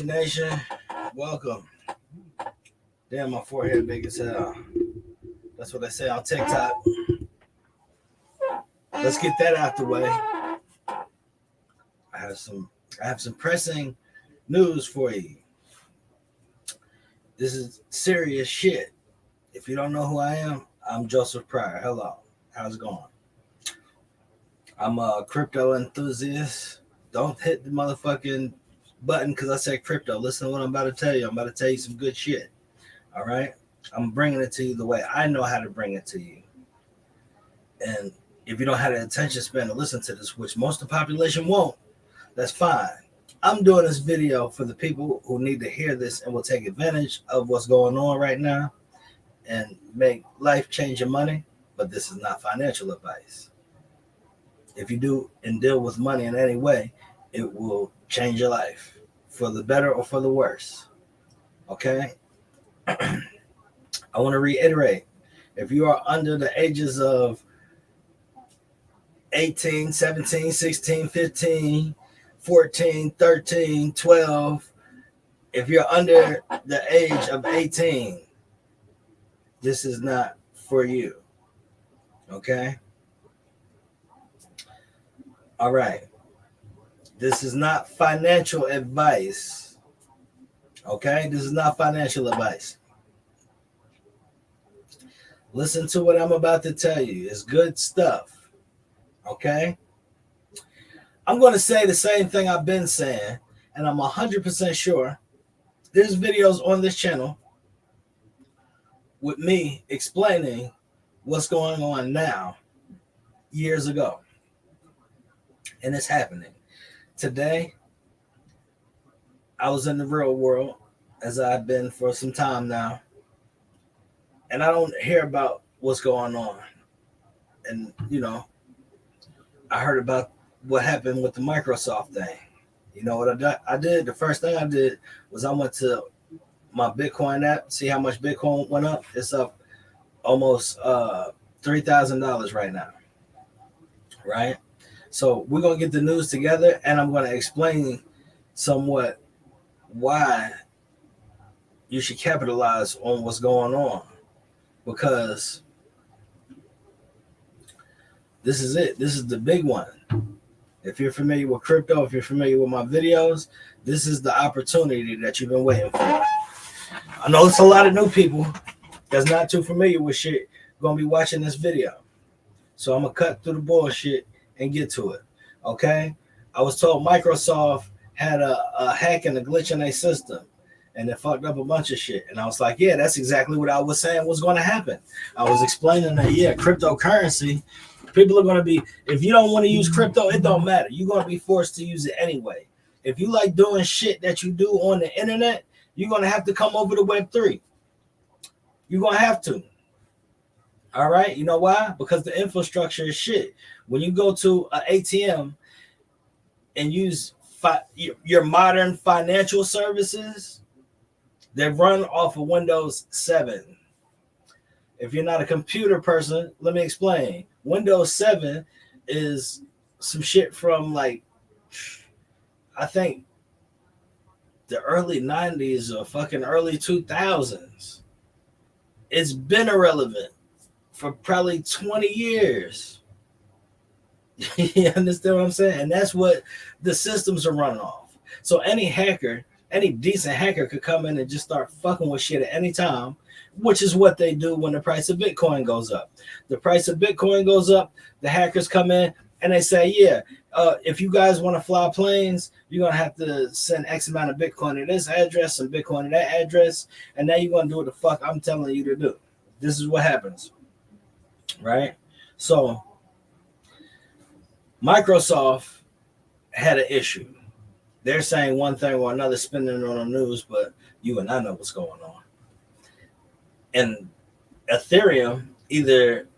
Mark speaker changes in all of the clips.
Speaker 1: Nation, welcome. Damn, my forehead big as hell. That's what they say on TikTok. Let's get that out the way. I have some pressing news for you. This is serious shit. If you don't know who I am, I'm Joseph Pryor. Hello. How's it going? I'm a crypto enthusiast. Don't hit the motherfucking button because I said crypto. Listen to what I'm about to tell you. I'm about to tell you some good shit. All right? I'm bringing it to you the way I know how to bring it to you. And if you don't have the attention span to listen to this, which most of the population won't, that's fine. I'm doing this video for the people who need to hear this and will take advantage of what's going on right now and make life-changing money, but this is not financial advice. If you do and deal with money in any way, it will change your life for the better or for the worse. Okay? I want to reiterate, if you are under the ages of 18, 17, 16, 15, 14, 13, 12, if you're under the age of 18, this is not for you. Okay? All right. This is not financial advice. Okay? This is not financial advice. Listen to what I'm about to tell you. It's good stuff. Okay? I'm going to say the same thing I've been saying, and I'm 100% sure there's videos on this channel with me explaining what's going on now years ago. And it's happening. Today, I was in the real world, as I've been for some time now, and I don't hear about what's going on. And, you know, I heard about what happened with the Microsoft thing. You know what I did? The first thing I did was I went to my Bitcoin app, see how much Bitcoin went up. It's up almost $3,000 right now, right? So we're going to get the news together, and I'm going to explain somewhat why you should capitalize on what's going on, because this is it. This is the big one. If you're familiar with crypto, if you're familiar with my videos, this is the opportunity that you've been waiting for. I know it's a lot of new people that's not too familiar with shit going to be watching this video. So I'm going to cut through the bullshit and get to it. Okay? I was told Microsoft had a hack and a glitch in their system, and it fucked up a bunch of shit. And I was like, yeah, that's exactly what I was saying was going to happen. I was explaining that, yeah, cryptocurrency, people are going to be, if you don't want to use crypto, it don't matter. You're going to be forced to use it anyway. If you like doing shit that you do on the internet, you're going to have to come over to Web3. You're going to have to. All right? You know why? Because the infrastructure is shit. When you go to an ATM and use your modern financial services, they run off of Windows 7. If you're not a computer person, let me explain. Windows 7 is some shit from, like, I think the early 90s or fucking early 2000s. It's been irrelevant for probably 20 years. You understand what I'm saying? And that's what the systems are running off. So any hacker, any decent hacker could come in and just start fucking with shit at any time, which is what they do when the price of Bitcoin goes up. The price of Bitcoin goes up, the hackers come in and they say, yeah, if you guys want to fly planes, you're going to have to send X amount of Bitcoin to this address and Bitcoin to that address, and now you're going to do what the fuck I'm telling you to do. This is what happens, right? So Microsoft had an issue. They're saying one thing or another, spinning it on the news, but you and I know what's going on. And Ethereum either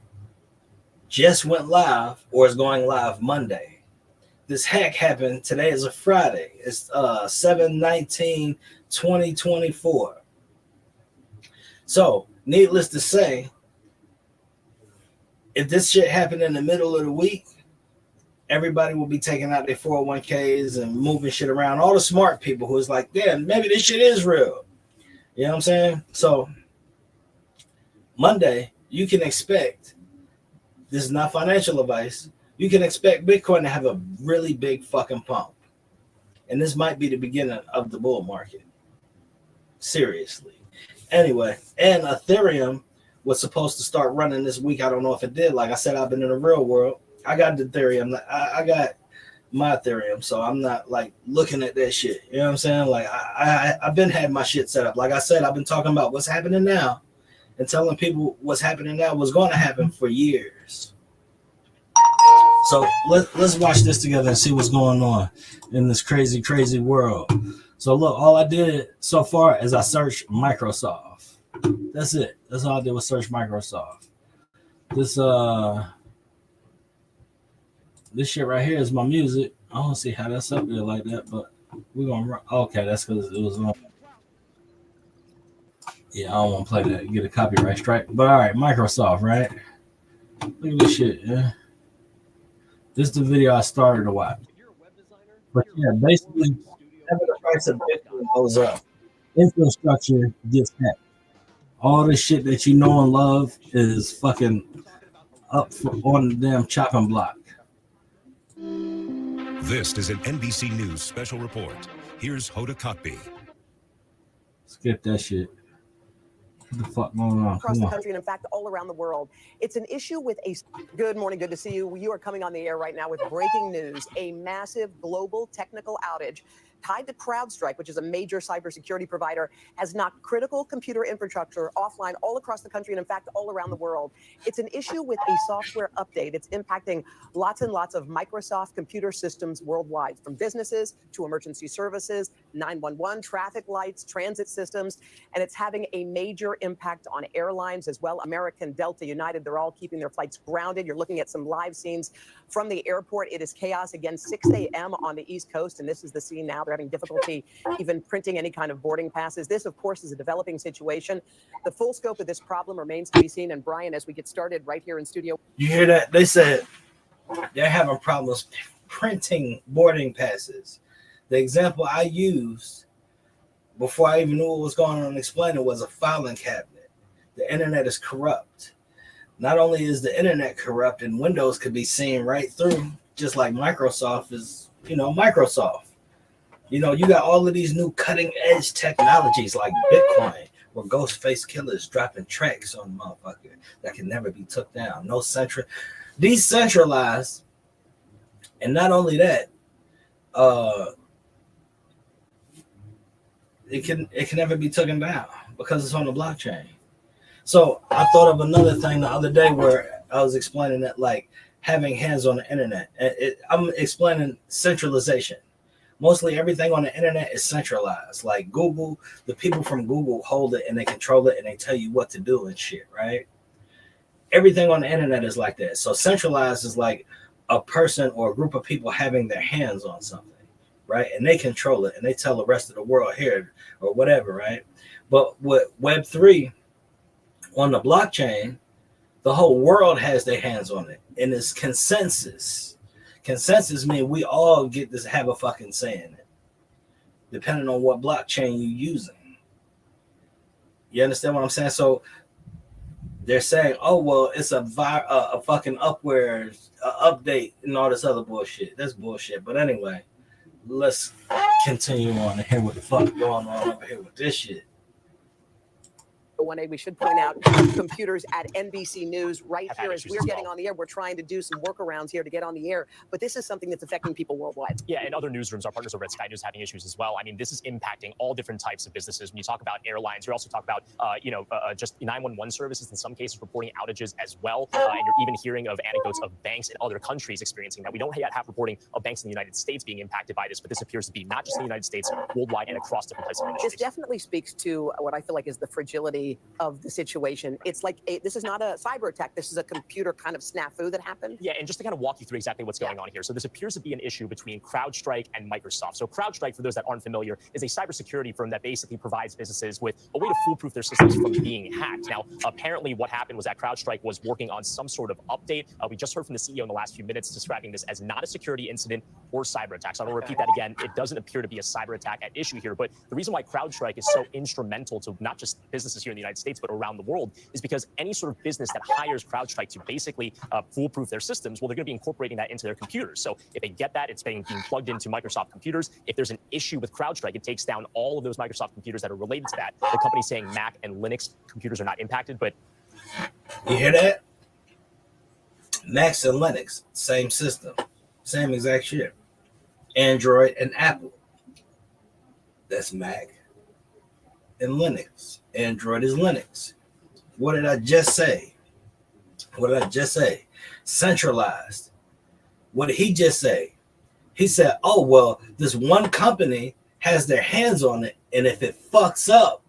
Speaker 1: just went live or is going live Monday. This hack happened. Today is a Friday. It's 7/19/2024. So, needless to say, if this shit happened in the middle of the week, everybody will be taking out their 401ks and moving shit around. All the smart people who's like, damn, maybe this shit is real. You know what I'm saying? So Monday, you can expect, this is not financial advice, you can expect Bitcoin to have a really big fucking pump. And this might be the beginning of the bull market. Seriously. Anyway, and Ethereum was supposed to start running this week. I don't know if it did. Like I said, I've been in the real world. I got the Ethereum. I got my Ethereum, so I'm not like looking at that shit. You know what I'm saying? Like I've been had my shit set up. Like I said, I've been talking about what's happening now and telling people what's happening now was going to happen for years. So let's watch this together and see what's going on in this crazy, crazy world. So look, all I did so far is I searched Microsoft. That's it. That's all I did was search Microsoft. This shit right here is my music. I don't see how that's up there like that, but we're gonna run. Okay, that's because it was on. Yeah, I don't want to play that. Get a copyright strike. But all right, Microsoft, right? Look at this shit. Yeah. This is the video I started to watch. But yeah, basically, whenever the price of Bitcoin goes up, infrastructure gets hacked. All the shit that you know and love is fucking up on the damn chopping block.
Speaker 2: This is an NBC News special report. Here's Hoda Kotb.
Speaker 1: Skip that shit. What the fuck going on?
Speaker 3: Across the country and in fact all around the world. It's an issue with a good morning, good to see you. You are coming on the air right now with breaking news. A massive global technical outage tied to CrowdStrike, which is a major cybersecurity provider, has knocked critical computer infrastructure offline all across the country and in fact all around the world. It's an issue with a software update. It's impacting lots and lots of Microsoft computer systems worldwide, from businesses to emergency services, 911, traffic lights, transit systems, and it's having a major impact on airlines as well. American, Delta, United, they're all keeping their flights grounded. You're looking at some live scenes from the airport. It is chaos again, 6 a.m. on the East Coast, and this is the scene now. They're having difficulty even printing any kind of boarding passes. This, of course, is a developing situation. The full scope of this problem remains to be seen. And Brian, as we get started right here in studio.
Speaker 1: You hear that? They said they're having problems printing boarding passes. The example I used before I even knew what was going on and explained it was a filing cabinet. The internet is corrupt. Not only is the internet corrupt, and Windows could be seen right through, just like Microsoft is, Microsoft. You got all of these new cutting edge technologies like Bitcoin, where ghost face killers dropping tracks on motherfucker that can never be took down. No decentralized. And not only that, it can never be taken down because it's on the blockchain. So I thought of another thing the other day where I was explaining that, like having hands on the internet. I'm explaining centralization. Mostly everything on the internet is centralized. Like Google, the people from Google hold it and they control it and they tell you what to do and shit, right? Everything on the internet is like that. So centralized is like a person or a group of people having their hands on something, right? And they control it and they tell the rest of the world here or whatever, right? But with Web3 on the blockchain, the whole world has their hands on it. And it's consensus. Consensus means we all get to have a fucking say in it, depending on what blockchain you're using. You understand what I'm saying? So they're saying, oh, well, it's a fucking update and all this other bullshit. That's bullshit. But anyway, let's continue on and hear what the fuck going on over here with this shit.
Speaker 3: 1A, we should point out computers at NBC News right here as we're getting on the air. We're trying to do some workarounds here to get on the air, but this is something that's affecting people worldwide.
Speaker 4: Yeah, and other newsrooms, our partners over at Sky News having issues as well. I mean, this is impacting all different types of businesses. When you talk about airlines, you also talk about, just 911 services in some cases reporting outages as well. And you're even hearing of anecdotes of banks in other countries experiencing that. We don't yet have reporting of banks in the United States being impacted by this, but this appears to be not just in the United States, worldwide and across different types of industries.
Speaker 3: This definitely speaks to what I feel like is the fragility gravity of the situation. It's like this is not a cyber attack. This is a computer kind of snafu that happened.
Speaker 4: Yeah, and just to kind of walk you through exactly what's going on here. So this appears to be an issue between CrowdStrike and Microsoft. So CrowdStrike, for those that aren't familiar, is a cybersecurity firm that basically provides businesses with a way to foolproof their systems from being hacked. Now, apparently what happened was that CrowdStrike was working on some sort of update. We just heard from the CEO in the last few minutes describing this as not a security incident or cyber attack. So I'm going to repeat that again. It doesn't appear to be a cyber attack at issue here, but the reason why CrowdStrike is so instrumental to not just businesses here in the United States, but around the world is because any sort of business that hires CrowdStrike to basically foolproof their systems, well, they're going to be incorporating that into their computers. So if they get that, it's being plugged into Microsoft computers. If there's an issue with CrowdStrike, it takes down all of those Microsoft computers that are related to that. The company's saying Mac and Linux computers are not impacted, but
Speaker 1: you hear that? Mac and Linux, same system, same exact shit. Android and Apple. That's Mac and Linux. Android is Linux. What did I just say? What did I just say? Centralized. What did he just say? He said, oh, well, this one company has their hands on it, and if it fucks up,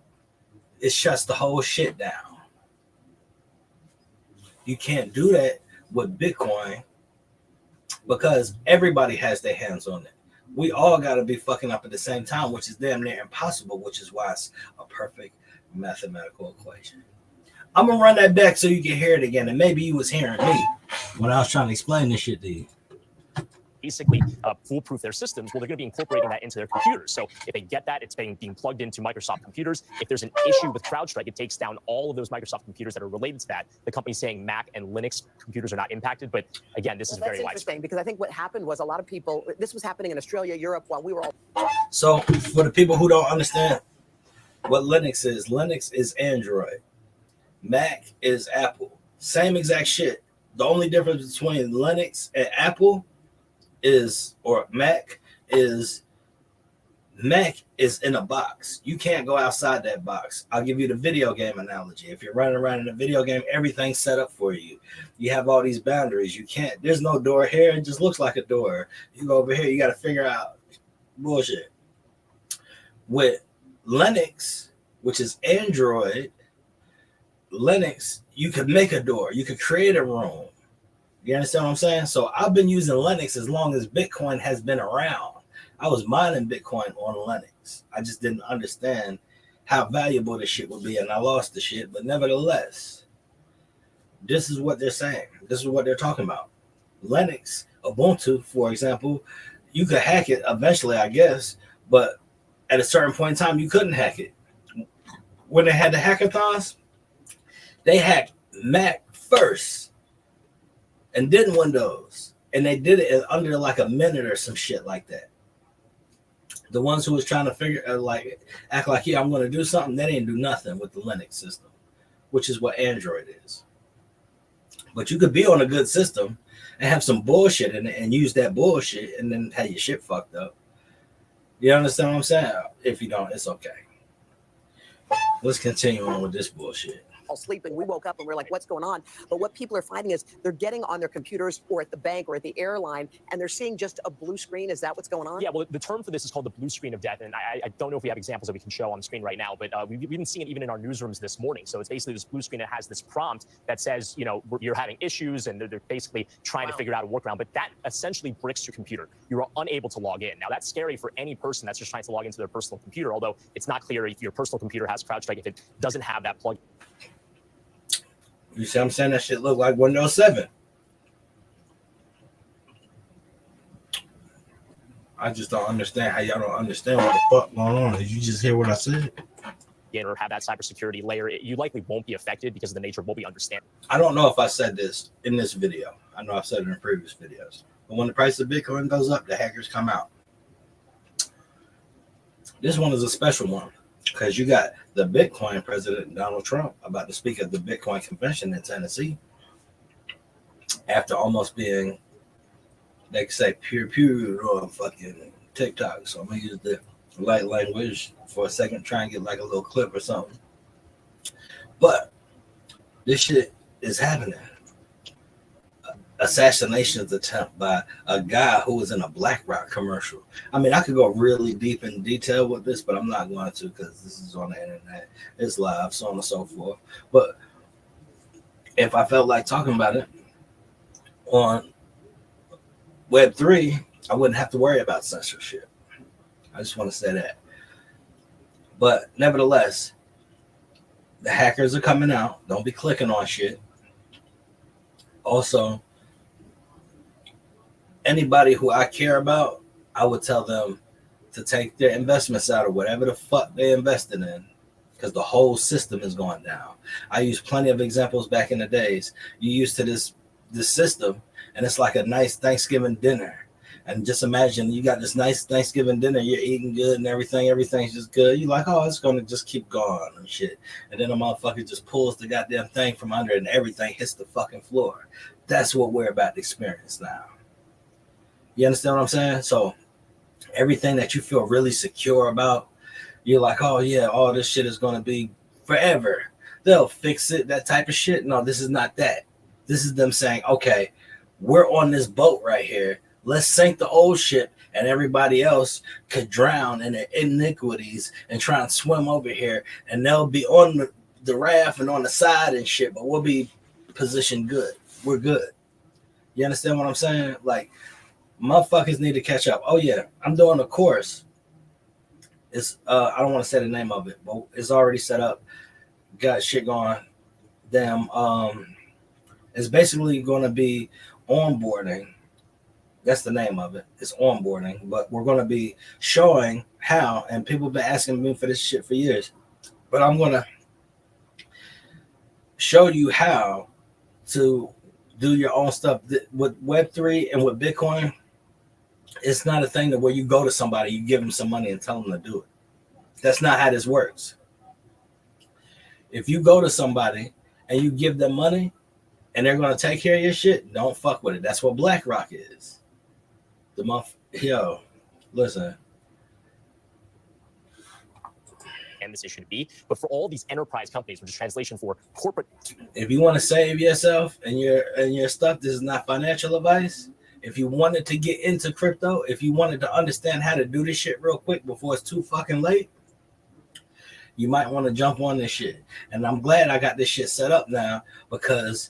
Speaker 1: it shuts the whole shit down. You can't do that with Bitcoin because everybody has their hands on it. We all got to be fucking up at the same time, which is damn near impossible, which is why it's a perfect mathematical equation. I'm going to run that back so you can hear it again, and maybe you was hearing me when I was trying to explain this shit to you.
Speaker 4: Basically foolproof their systems, well, they're going to be incorporating that into their computers. So if they get that, it's being plugged into Microsoft computers. If there's an issue with CrowdStrike, it takes down all of those Microsoft computers that are related to that. The company's saying Mac and Linux computers are not impacted. But again, this is very widespread.
Speaker 3: Interesting because I think what happened was a lot of people, this was happening in Australia, Europe, while we were all.
Speaker 1: So for the people who don't understand what Linux is Android. Mac is Apple. Same exact shit. The only difference between Linux and Apple is, or Mac is in a box. You can't go outside that box. I'll give you the video game analogy. If you're running around in a video game, everything's set up for you. You have all these boundaries. You can't, there's no door here. It just looks like a door. You go over here, you got to figure out bullshit. With Linux, which is Android, Linux, you could make a door. You could create a room. You understand what I'm saying? So I've been using Linux as long as Bitcoin has been around. I was mining Bitcoin on Linux. I just didn't understand how valuable this shit would be, and I lost the shit. But nevertheless, this is what they're saying. This is what they're talking about. Linux, Ubuntu, for example, you could hack it eventually, I guess, but at a certain point in time, you couldn't hack it. When they had the hackathons, they hacked Mac first and then Windows. And they did it under like a minute or some shit like that. The ones who was trying to act like, yeah, I'm going to do something, they didn't do nothing with the Linux system, which is what Android is. But you could be on a good system and have some bullshit in it and use that bullshit and then have your shit fucked up. You understand what I'm saying? If you don't, it's okay. Let's continue on with this bullshit.
Speaker 3: All sleeping. We woke up and we're like, what's going on? But what people are finding is they're getting on their computers or at the bank or at the airline and they're seeing just a blue screen. Is that what's going on?
Speaker 4: Yeah, well, the term for this is called the blue screen of death. And I don't know if we have examples that we can show on the screen right now, but we've been seeing it even in our newsrooms this morning. So it's basically this blue screen that has this prompt that says, you know, you're having issues and they're basically trying to figure out a workaround. But that essentially bricks your computer. You are unable to log in. Now, that's scary for any person that's just trying to log into their personal computer, although it's not clear if your personal computer has CrowdStrike, if it doesn't have that plug.
Speaker 1: You see what I'm saying? That shit look like Windows 7. I just don't understand how y'all don't understand what the fuck going on. Did you just hear what I said?
Speaker 4: Or have that cybersecurity layer, you likely won't be affected because of the nature of what we understand.
Speaker 1: I don't know if I said this in this video. I know I've said it in previous videos. But when the price of Bitcoin goes up, the hackers come out. This one is a special one. Because you got the Bitcoin president, Donald Trump, about to speak at the Bitcoin convention in Tennessee. After almost being, they could say, pew on fucking TikTok. So I'm going to use the light language for a second, try and get like a little clip or something. But this shit is happening. assassinations attempt by a guy who was in a BlackRock commercial. I mean, I could go really deep in detail with this, but I'm not going to because this is on the internet. It's live, so on and so forth. But if I felt like talking about it on Web3, I wouldn't have to worry about censorship. I just want to say that. But nevertheless, the hackers are coming out. Don't be clicking on shit. Also, anybody who I care about, I would tell them to take their investments out of whatever the fuck they invested in, because the whole system is going down. I use plenty of examples back in the days. You used to this system, and it's like a nice Thanksgiving dinner. And just imagine you got this nice Thanksgiving dinner, you're eating good and everything's just good. You're like, oh, it's going to just keep going and shit. And then a motherfucker just pulls the goddamn thing from under it and everything hits the fucking floor. That's what we're about to experience now. You understand what I'm saying? So everything that you feel really secure about, you're like, oh yeah, all this shit is going to be forever. They'll fix it, that type of shit. No, this is not that. This is them saying, okay, we're on this boat right here. Let's sink the old ship, and everybody else could drown in their iniquities and try and swim over here, and they'll be on the raft and on the side and shit, but we'll be positioned good. We're good. You understand what I'm saying? Like, motherfuckers need to catch up. Oh yeah, I'm doing a course. It's I don't want to say the name of it, but it's already set up. Got shit going. Damn. It's basically going to be onboarding. That's the name of it. It's onboarding, but we're going to be showing how, and people have been asking me for this shit for years, but I'm going to show you how to do your own stuff. With Web3 and with Bitcoin, it's not a thing that where you go to somebody, you give them some money and tell them to do it. That's not how this works. If you go to somebody and you give them money and they're going to take care of your shit, don't fuck with it. That's what BlackRock is. Listen.
Speaker 4: And this issue to be, but for all these enterprise companies, which is translation for corporate.
Speaker 1: If you want to save yourself and your stuff, this is not financial advice. If you wanted to get into crypto, if you wanted to understand how to do this shit real quick before it's too fucking late, you might want to jump on this shit. And I'm glad I got this shit set up now because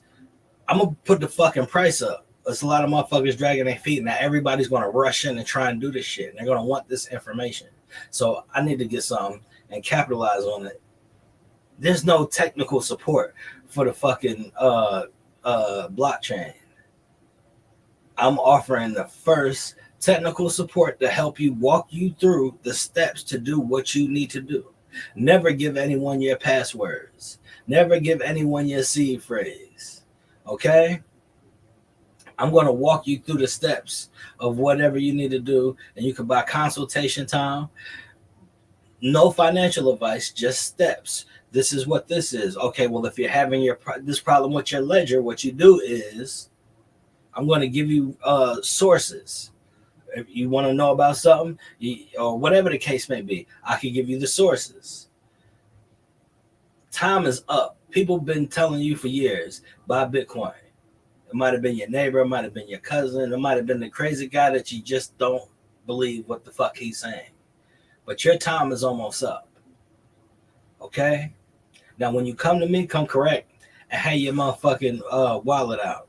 Speaker 1: I'm gonna put the fucking price up. There's a lot of motherfuckers dragging their feet. Now everybody's going to rush in and try and do this shit. And they're going to want this information. So I need to get some and capitalize on it. There's no technical support for the fucking blockchain. I'm offering the first technical support to help you walk you through the steps to do what you need to do. Never give anyone your passwords. Never give anyone your seed phrase. Okay? I'm going to walk you through the steps of whatever you need to do, and you can buy consultation time. No financial advice, just steps. This is what this is. Okay, well, if you're having this problem with your ledger, what you do is I'm going to give you sources. If you want to know about something, or whatever the case may be, I can give you the sources. Time is up. People have been telling you for years, buy Bitcoin. It might have been your neighbor, it might have been your cousin, it might have been the crazy guy that you just don't believe what the fuck he's saying. But your time is almost up. Okay? Now, when you come to me, come correct and have your motherfucking wallet out.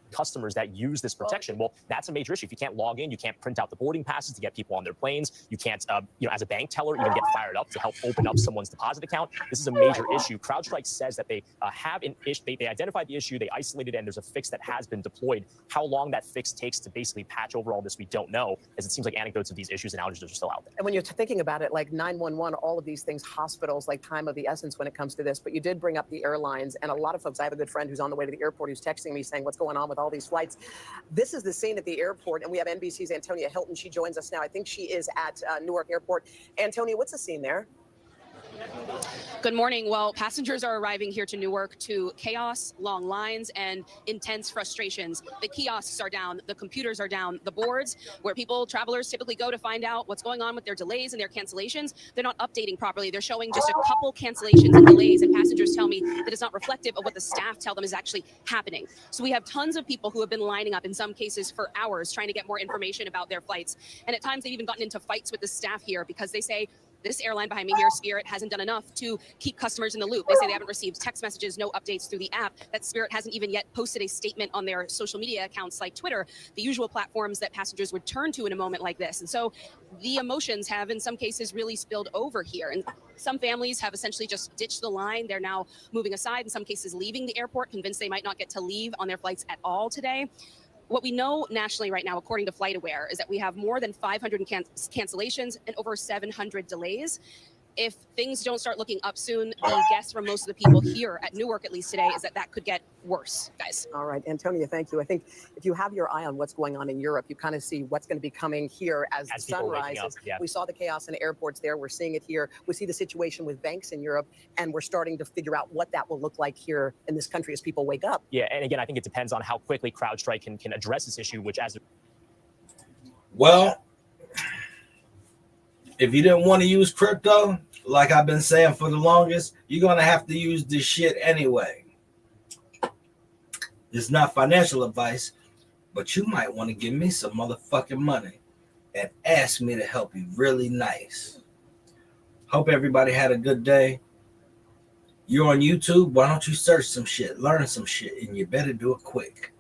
Speaker 4: Customers that use this protection, well, that's a major issue. If you can't log in, you can't print out the boarding passes to get people on their planes. You can't, as a bank teller, even get fired up to help open up someone's deposit account. This is a major issue. CrowdStrike says that they have an issue. They identified the issue, they isolated it, and there's a fix that has been deployed. How long that fix takes to basically patch over all this, we don't know, as it seems like anecdotes of these issues and outages are still out there.
Speaker 3: And when you're thinking about it, like 911, all of these things, hospitals, like time of the essence when it comes to this. But you did bring up the airlines, and a lot of folks, I have a good friend who's on the way to the airport who's texting me saying, what's going on with all these flights? This is the scene at the airport, and we have NBC's Antonia Hilton. She joins us now. I think she is at Newark Airport. Antonia, what's the scene there?
Speaker 5: Good morning. Well, passengers are arriving here to Newark to chaos, long lines, and intense frustrations. The kiosks are down, the computers are down, the boards where travelers typically go to find out what's going on with their delays and their cancellations, they're not updating properly. They're showing just a couple cancellations and delays, and passengers tell me that is not reflective of what the staff tell them is actually happening. So we have tons of people who have been lining up in some cases for hours trying to get more information about their flights. And at times they've even gotten into fights with the staff here because they say, this airline behind me here, Spirit, hasn't done enough to keep customers in the loop. They say they haven't received text messages, no updates through the app, that Spirit hasn't even yet posted a statement on their social media accounts like Twitter, the usual platforms that passengers would turn to in a moment like this. And so the emotions have, in some cases, really spilled over here. And some families have essentially just ditched the line. They're now moving aside, in some cases leaving the airport, convinced they might not get to leave on their flights at all today. What we know nationally right now, according to FlightAware, is that we have more than 500 cancellations and over 700 delays. If things don't start looking up soon, the guess from most of the people here at Newark, at least today, is that that could get worse, guys.
Speaker 3: All right, Antonio, thank you. I think if you have your eye on what's going on in Europe, you kind of see what's going to be coming here as the sun rises.
Speaker 4: Yeah.
Speaker 3: We saw the chaos in airports there. We're seeing it here. We see the situation with banks in Europe, and we're starting to figure out what that will look like here in this country as people wake up.
Speaker 4: Yeah, and again, I think it depends on how quickly CrowdStrike can address this issue, which as...
Speaker 1: Well, if you didn't want to use crypto, like I've been saying for the longest, you're going to have to use this shit anyway. It's not financial advice, but you might want to give me some motherfucking money and ask me to help you really nice. Hope everybody had a good day. You're on YouTube. Why don't you search some shit, learn some shit, and you better do it quick.